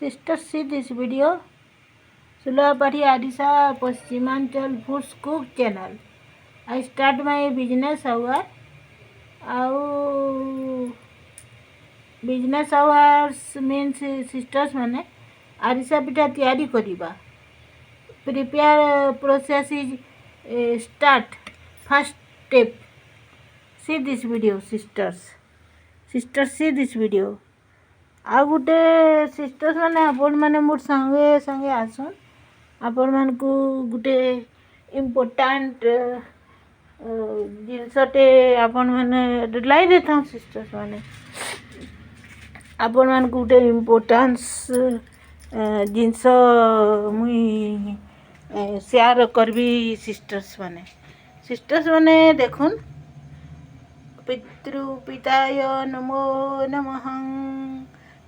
Sisters, see this video. Sulabha Padhi aarissa paschimanchal foods cook channel. I start my business hour. Our business hours means sisters mane aarissa pita tiyari kariba. Prepare process is start. First step. See this video, sisters. Sisters, see this video. ଆଉ ଗୋଟେ sisters ମାନେ ଆପଣମାନେ ମୋର ସାଙ୍ଗେ ସାଙ୍ଗେ ଆସନ୍ ଆପଣମାନଙ୍କୁ ଗୋଟେ ଇମ୍ପୋର୍ଟାଣ୍ଟ ଜିନିଷଟେ ଆପଣମାନେ ଲାଇଭ୍ ଥାଉ ସିଷ୍ଟର୍ସ ମାନେ ଆପଣମାନଙ୍କୁ ଗୋଟେ ଇମ୍ପୋର୍ଟାନ୍ସ ଜିନିଷ ମୁଇଁ ସେୟାର କରିବି ସିଷ୍ଟର୍ସ ମାନେ ଦେଖୁନ୍ ପିତୃପିତାୟ ନମୋ ନମଃ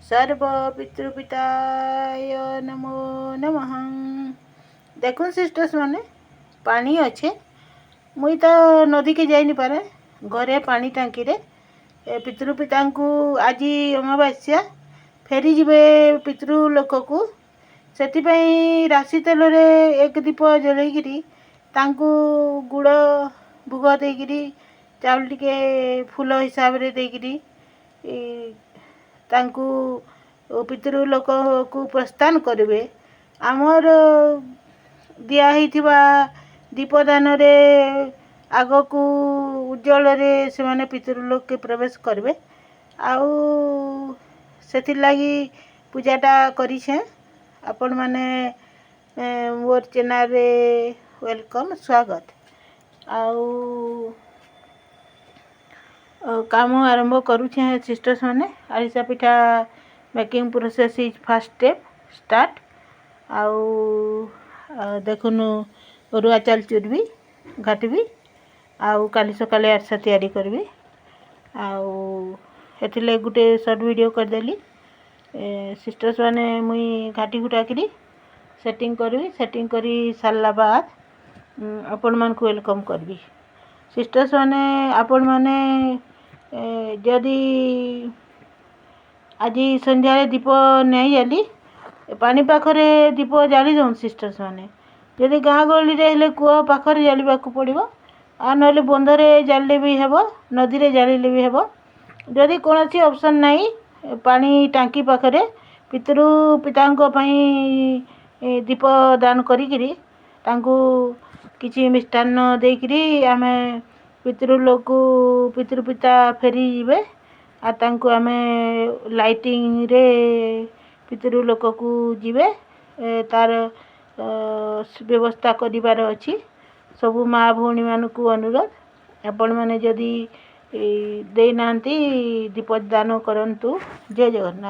सर्व पितृपिताय नमो नमः। देखुन सिस्टर्स माने पानी अच्छे मुई तो नदी के जाई नहीं पारे घरे पानी टांकी रे पितृपिता को आज अमावास्या फेरी जीवे पितृ लोक को सेतिपई राशि तेल रे एक दीप जलैगिरी तांकू गुड़ भोग देगिरी चाउल टिके फूल हिसाब रे देगिरी तांकू पितृ लोक को प्रस्थान करेंगे आमर दिया दीपदान रे आग को उज्जवल रे से माने पितृलोक के प्रवेश करेंगे आउ सेथिर लागी पूजाटा करिछे आपण माने मोर चैनल रे वेलकम स्वागत आउ काम आरंभ करुछे सिस्टर्स माने arisa pitha making process is first step start आउ देखुनु अरुआ चाल चुरबी घाटबी आउ काली सकाले आरिसा तैयारी करबी आउ हेथिले गुटे शॉर्ट वीडियो कर देली सिस्टर्स माने मुई घाटी गुटा करी सेटिंग करबी सेटिंग करी सारला बाद आपण मान को वेलकम करबी सिस्टर्स माने आपण माने जदि आज संध्या दीप नहीं जाली पानी पाखरे दीप जाली दौन सिस्टर्स माने जदि गाँ गहली रे कूह पाखरे जालिबा को पड़िबो आ नले बंधरे जाले भी हेबो नदी रे जालिले भी हेबो जदि कोनोसी ऑप्शन नहीं पानी टांकी पाखरे पितृ पितांको पई दीप दान करिकिरी तांको किछि मिष्टान्न देकिरी आमे पितृलोक पितृपिता फेरी जीवे आ तांको आमे लाइटिंग रे पितृलोक को जीवे तार व्यवस्था करिवार अछि सबु माँ भौणी मानकु अनुरोध आपण माने जदि देई नांती दीपदान करंतु जय जगन्नाथ।